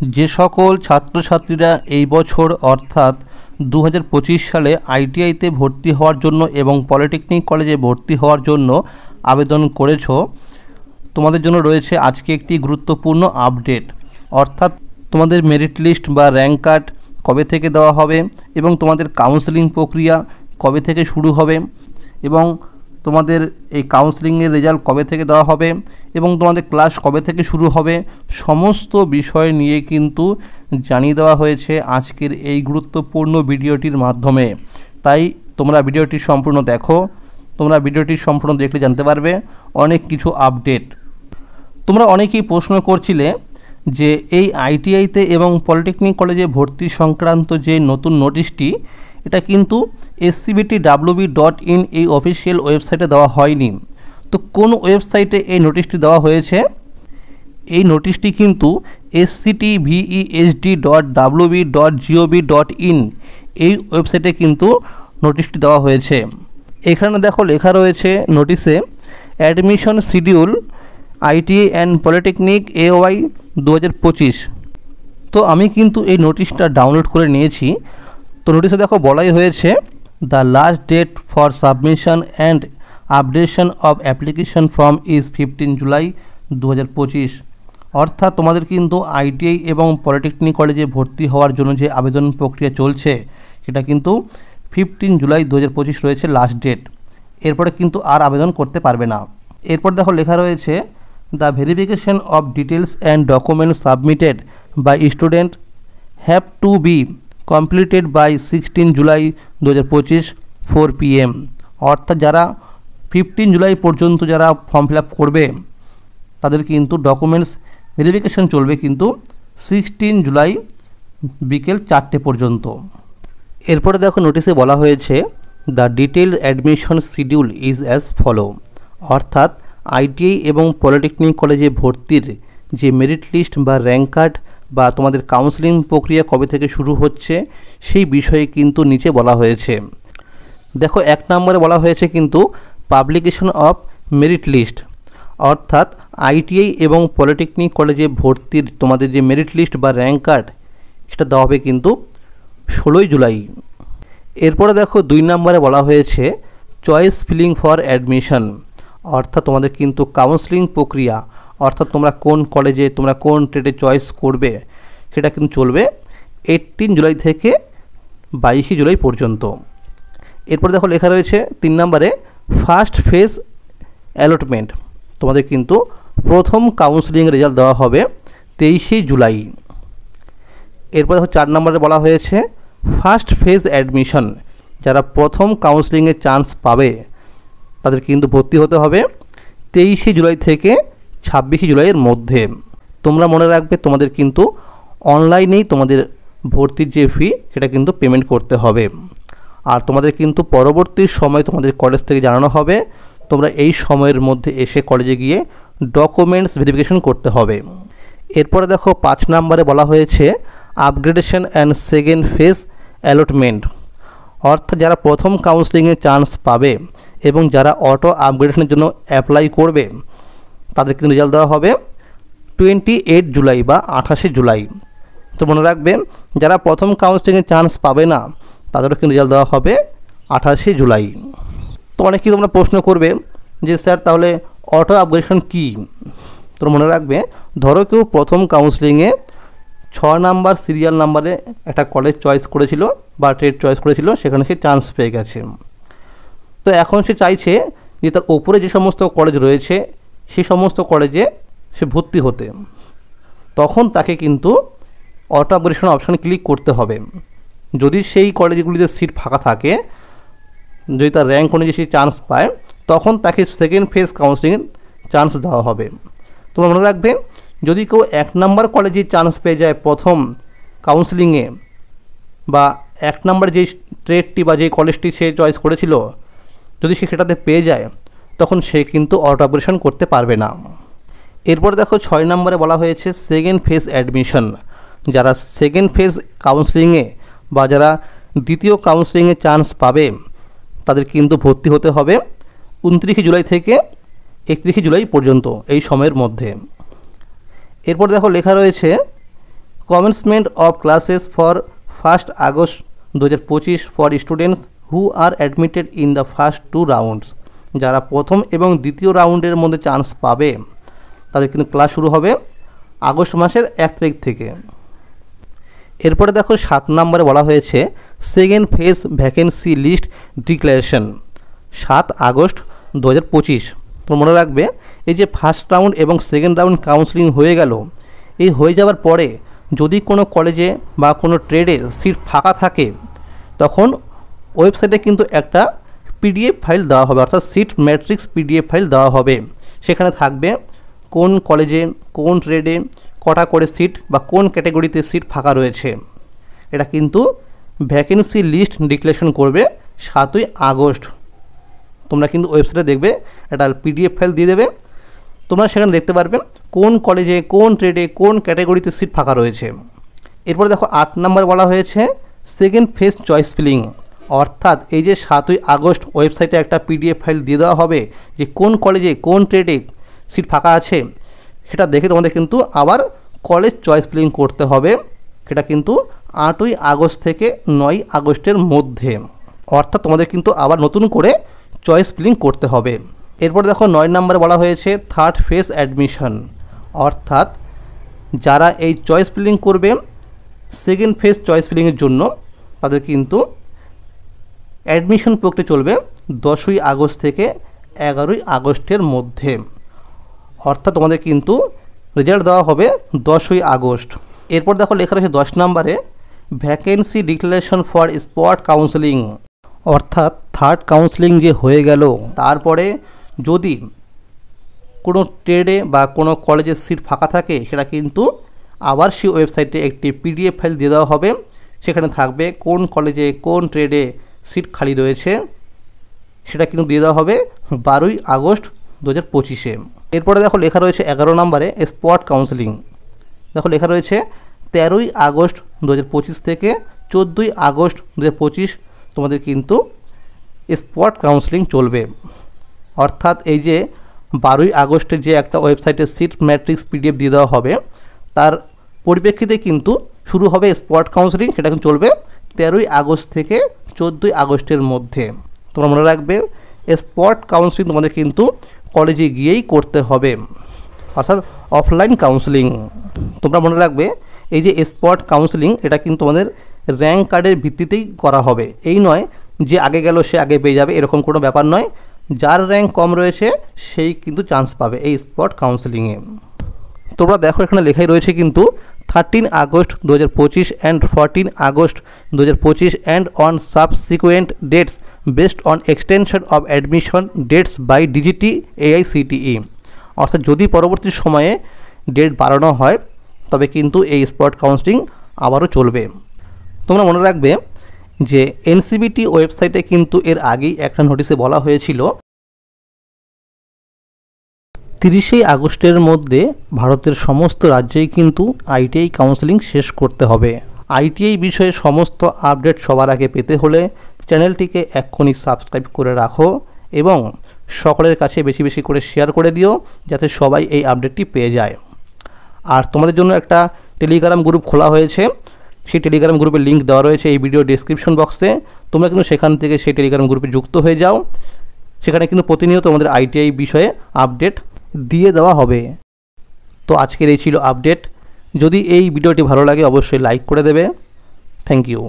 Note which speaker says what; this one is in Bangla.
Speaker 1: যে সকল ছাত্রছাত্রীরা এই বছর অর্থাৎ 2025 সালে আইটিআইতে ভর্তি হওয়ার জন্য এবং পলিটেকনিক কলেজে ভর্তি হওয়ার জন্য আবেদন করেছো, তোমাদের জন্য রয়েছে আজকে একটি গুরুত্বপূর্ণ আপডেট। অর্থাৎ তোমাদের মেরিট লিস্ট বা র্যাঙ্ক কার্ড কবে থেকে দেওয়া হবে এবং তোমাদের কাউন্সেলিং প্রক্রিয়া কবে থেকে শুরু হবে এবং তোমাদের এই কাউন্সেলিংয়ের রেজাল্ট কবে থেকে দেওয়া হবে এবং তোমাদের ক্লাস কবে থেকে শুরু হবে, সমস্ত বিষয় নিয়ে কিন্তু জানিয়ে দেওয়া হয়েছে আজকের এই গুরুত্বপূর্ণ ভিডিওটির মাধ্যমে। তাই তোমরা ভিডিওটি সম্পূর্ণ দেখো। তোমরা ভিডিওটি সম্পূর্ণ দেখলে জানতে পারবে অনেক কিছু আপডেট। তোমরা অনেকেই প্রশ্ন করছিলে যে এই আইটিআইতে এবং পলিটেকনিক কলেজে ভর্তি সংক্রান্ত যে নতুন নোটিশটি, এটা কিন্তু scbtwb.in এই অফিসিয়াল ওয়েবসাইটে দেওয়া হয়নি। তো কোন ওয়েবসাইটে এই নোটিশটি দেওয়া হয়েছে? এই নোটিশটি কিন্তু sctvesd.wb.gov.in এই ওয়েবসাইটে কিন্তু নোটিশটি দেওয়া হয়েছে। এখানে দেখো লেখা রয়েছে নোটিশে admission schedule ITI and polytechnic AOI 2025। তো আমি কিন্তু এই নোটিশটা ডাউনলোড করে নিয়েছি। তো নোটিশে দেখো বলাই হয়েছে the last date for submission and updation of application form is 15 July 2025। অর্থাৎ তোমাদের কিন্তু আইটিআই এবং পলিটেকনিক কলেজে ভর্তি হওয়ার জন্য যে আবেদন প্রক্রিয়া চলছে সেটা কিন্তু 15 জুলাই 2025 রয়েছে লাস্ট ডেট। এরপরে কিন্তু আর আবেদন করতে পারবে না। এরপর দেখো লেখা রয়েছে the verification of details and documents submitted by student have to be completed by 16 July 2025 4 PM। অর্থাৎ যারা 15 জুলাই পর্যন্ত যারা ফর্ম ফিল আপ করবে তাদের কিন্তু ডকুমেন্টস ভেরিফিকেশন চলবে কিন্তু 16 জুলাই বিকেল 4টে পর্যন্ত। এরপরে দেখো নোটিশে বলা হয়েছে the detail admission schedule is as follow. অর্থাৎ আইটিআই এবং পলিটেকনিক কলেজে ভর্তির যে মেরিট লিস্ট বা র্যাঙ্ক কার্ড বা তোমাদের কাউন্সেলিং প্রক্রিয়া কবে থেকে শুরু হচ্ছে সেই বিষয়ে কিন্তু নিচে বলা হয়েছে। দেখো 1 নম্বরে বলা হয়েছে কিন্তু পাবলিকেশন অফ মেরিট লিস্ট। অর্থাৎ আইটিআই এবং পলিটেকনিক কলেজে ভর্তির তোমাদের যে মেরিট লিস্ট বা র্যাঙ্ক কার্ড সেটা দেওয়া হবে কিন্তু 16 জুলাই। এরপরে দেখো 2 নম্বরে বলা হয়েছে চয়েস ফিলিং ফর অ্যাডমিশন। অর্থাৎ তোমাদের কিন্তু কাউন্সেলিং প্রক্রিয়া, অর্থাৎ তোমরা কোন কলেজে তোমরা কোন ট্রেডে চয়েস করবে সেটা কিন্তু চলবে 18 জুলাই থেকে 22 জুলাই পর্যন্ত। এরপর দেখো লেখা রয়েছে 3 নম্বরে ফার্স্ট ফেজ অ্যালটমেন্ট। তোমাদের কিন্তু প্রথম কাউন্সেলিং রেজাল্ট দেওয়া হবে 23 জুলাই। এরপর দেখো 4 নম্বরে বলা হয়েছে ফার্স্ট ফেজ অ্যাডমিশন। যারা প্রথম কাউন্সেলিংয়ে চান্স পাবে তাদের কিন্তু ভর্তি হতে হবে 23 জুলাই থেকে 26 জুলাইয়ের মধ্যে। তোমরা মনে রাখবে তোমাদের কিন্তু অনলাইনেই তোমাদের ভর্তির যে ফি সেটা কিন্তু পেমেন্ট করতে হবে। আর তোমাদের কিন্তু পরবর্তী সময় তোমাদের কলেজ থেকে জানানো হবে তোমরা এই সময়ের মধ্যে এসে কলেজে গিয়ে ডকুমেন্টস ভেরিফিকেশন করতে হবে। এরপরে দেখো 5 নম্বরে বলা হয়েছে upgradation and second phase allotment. অর্থাৎ যারা প্রথম কাউন্সেলিংয়ে চান্স পাবে এবং যারা অটো আপগ্রেডেশনের জন্য অ্যাপ্লাই করবে তাদের কিন্তু রেজাল্ট দেওয়া হবে 28 জুলাই বা 28 জুলাই। তো মনে রাখবে যারা প্রথম কাউন্সেলিংয়ে চান্স পাবে না তাদেরও কিন্তু রেজাল্ট দেওয়া হবে 28 জুলাই। তো অনেকেই তোমরা প্রশ্ন করবে যে স্যার তাহলে অটো আপগ্রেডেশন কী? তোমরা মনে রাখবে ধরো কেউ প্রথম কাউন্সেলিংয়ে 6 নাম্বার সিরিয়াল নাম্বারে একটা কলেজ চয়েস করেছিল বা ট্রেড চয়েস করেছিল, সেখানে সে চান্স পেয়ে গেছে। তো এখন সে চাইছে যে তার ওপরে যে সমস্ত কলেজ রয়েছে সেই সমস্ত কলেজে সে ভর্তি হতে। তখন তাকে কিন্তু অটো আপগ্রেডেশন অপশানে ক্লিক করতে হবে। যদি সেই কলেজগুলিতে সিট ফাঁকা থাকে, যদি তার র্যাঙ্ক অনুযায়ী সে চান্স পায়, তখন তাকে সেকেন্ড ফেজ কাউন্সেলিংয়ে চান্স দেওয়া হবে। তোমরা মনে রাখবে যদি কেউ 1 নাম্বার কলেজে চান্স পেয়ে যায় প্রথম কাউন্সেলিংয়ে, বা 1 নাম্বার যেই ট্রেডটি বা যেই কলেজটি সে চয়েস করেছিল যদি সে সেটাতে পেয়ে যায় তখন সে কিন্তু অটো আপগ্রেডেশন করতে পারবে না। এরপর দেখো 6 নম্বরে বলা হয়েছে সেকেন্ড ফেজ অ্যাডমিশন। যারা সেকেন্ড ফেজ কাউন্সেলিংয়ে বা যারা দ্বিতীয় কাউন্সেলিংয়ে চান্স পাবে তাদের কিন্তু ভর্তি হতে হবে 29 জুলাই থেকে 31 জুলাই পর্যন্ত এই সময়ের মধ্যে। এরপর দেখো লেখা রয়েছে ক commencement of classes for 1 August 2025 for students who are admitted in the first 2 rounds. যারা প্রথম এবং দ্বিতীয় রাউন্ডের মধ্যে চান্স পাবে তাদের কিন্তু ক্লাস শুরু হবে আগস্ট মাসের 1 তারিখ থেকে। এরপরে দেখো 7 নম্বরে বলা হয়েছে second phase vacancy list declaration 7 August 2025। তো মনে রাখবে এই যে ফার্স্ট রাউন্ড এবং সেকেন্ড রাউন্ড কাউন্সেলিং হয়ে গেল, এই হয়ে যাওয়ার পরে যদি কোনো কলেজে বা কোনো ট্রেডে সিট ফাঁকা থাকে তখন ওয়েবসাইটে কিন্তু একটা পিডিএফ ফাইল দেওয়া হবে, অর্থাৎ সিট ম্যাট্রিক্স পিডিএফ ফাইল দেওয়া হবে। সেখানে থাকবে কোন কলেজে কোন ট্রেডে কটা করে সিট বা কোন ক্যাটাগরিতে সিট ফাঁকা রয়েছে। এটা কিন্তু ভ্যাকেন্সি লিস্ট ডিক্লারেশন করবে 7ই আগস্ট। তোমরা কিন্তু ওয়েবসাইটে দেখবে একটা পিডিএফ ফাইল দিয়ে দেবে, তোমরা সেখানে দেখতে পারবে কোন কলেজে কোন ট্রেডে কোন ক্যাটাগরিতে সিট ফাঁকা রয়েছে। এরপরে দেখো 8 নম্বর বলা হয়েছে সেকেন্ড ফেজ চয়েস ফিলিং, অর্থাৎ এই যে 7ই আগস্ট ওয়েবসাইটে একটা পিডিএফ ফাইল দিয়ে দেওয়া হবে যে কোন কলেজে কোন ট্রেডে সিট ফাঁকা আছে, সেটা দেখে তোমাদের কিন্তু আবার কলেজ চয়েস ফিলিং করতে হবে। সেটা কিন্তু 8ই আগস্ট থেকে 9ই আগস্টের মধ্যে, অর্থাৎ তোমাদের কিন্তু আবার নতুন করে চয়েস ফিলিং করতে হবে। এরপর দেখো 9 নম্বরে বলা হয়েছে থার্ড ফেজ অ্যাডমিশন, অর্থাৎ যারা এই চয়েস ফিলিং করবে সেকেন্ড ফেজ চয়েস ফিলিংয়ের জন্য তাদের কিন্তু অ্যাডমিশন প্রক্রিয়া চলবে 10ই আগস্ট থেকে 11ই আগস্টের মধ্যে, অর্থাৎ তোমাদের কিন্তু রেজাল্ট দেওয়া হবে 10ই আগস্ট। এরপর দেখো লেখা রয়েছে 10 নম্বরে vacancy declaration for spot counselling, অর্থাৎ থার্ড কাউন্সেলিং যে হয়ে গেল তারপরে যদি কোনো ট্রেডে বা কোনো কলেজের সিট ফাঁকা থাকে সেটা কিন্তু আবার সেই ওয়েবসাইটে একটি পিডিএফ ফাইল দিয়ে দেওয়া হবে। সেখানে থাকবে কোন কলেজে কোন ট্রেডে সিট খালি রয়েছে, সেটা কিন্তু দিয়ে দেওয়া হবে 12ই আগস্ট 2025-এ। এরপরে দেখো লেখা রয়েছে 11 নম্বরে স্পট কাউন্সেলিং। দেখো লেখা রয়েছে 13ই আগস্ট 2025 থেকে 14ই আগস্ট 2025 তোমাদের কিন্তু স্পট কাউন্সেলিং চলবে, অর্থাৎ এই যে 12ই আগস্টে যে একটা ওয়েবসাইটে সিট ম্যাট্রিক্স পিডিএফ দিয়ে দেওয়া হবে তার পরিপ্রেক্ষিতে কিন্তু শুরু হবে স্পট কাউন্সেলিং। সেটা কিন্তু চলবে 13ই আগস্ট থেকে 14ই আগস্টের মধ্যে। তোমরা মনে রাখবে স্পট কাউন্সেলিং তোমাদের কিন্তু কলেজে গিয়েই করতে হবে, অর্থাৎ অফলাইন কাউন্সেলিং। তোমরা মনে রাখবে এই যে স্পট কাউন্সেলিং এটা কিন্তু তোমাদের র্যাঙ্ক কার্ডের ভিত্তিতেই করা হবে, এই নয় যে আগে গেল সে আগে পেয়ে যাবে, এরকম কোনো ব্যাপার নয়। যার র্যাঙ্ক কম রয়েছে সেই কিন্তু চান্স পাবে এই স্পট কাউন্সেলিংয়ে। তোমরা দেখো এখানে লেখাই রয়েছে কিন্তু 13 August 2025 and 14 August 2025 and on subsequent dates based on extension of admission dates by DGT AICTE, অর্থাৎ যদি পরবর্তী সময়ে ডেট বাড়ানো হয় তবে কিন্তু এই স্পট কাউন্সেলিং আবারও চলবে। তোমরা মনে রাখবে যে NCBT ওয়েবসাইটে কিন্তু এর আগেই একটা নোটিশে বলা হয়েছিল 30শে আগস্টের মধ্যে ভারতের সমস্ত রাজ্যেই কিন্তু ITI কাউন্সেলিং শেষ করতে হবে। ITI বিষয়ে সমস্ত আপডেট সবার আগে পেতে হলে চ্যানেলটিকে এক্ষুনি সাবস্ক্রাইব করে রাখো এবং সকলের কাছে বেশি বেশি করে শেয়ার করে দিও যাতে সবাই এই আপডেটটি পেয়ে যায়। আর তোমাদের জন্য একটা টেলিগ্রাম গ্রুপ খোলা হয়েছে, সেই টেলিগ্রাম গ্রুপের লিঙ্ক দেওয়া রয়েছে এই ভিডিও ডেসক্রিপশন বক্সে। তোমরা কিন্তু সেখান থেকে সেই টেলিগ্রাম গ্রুপে যুক্ত হয়ে যাও, সেখানে কিন্তু প্রতিনিয়ত আমাদের ITI বিষয়ে আপডেট দিয়ে দেওয়া হবে। তো আজকের এই ছিল আপডেট। যদি এই ভিডিওটি ভালো লাগে অবশ্যই লাইক করে দেবে। Thank you.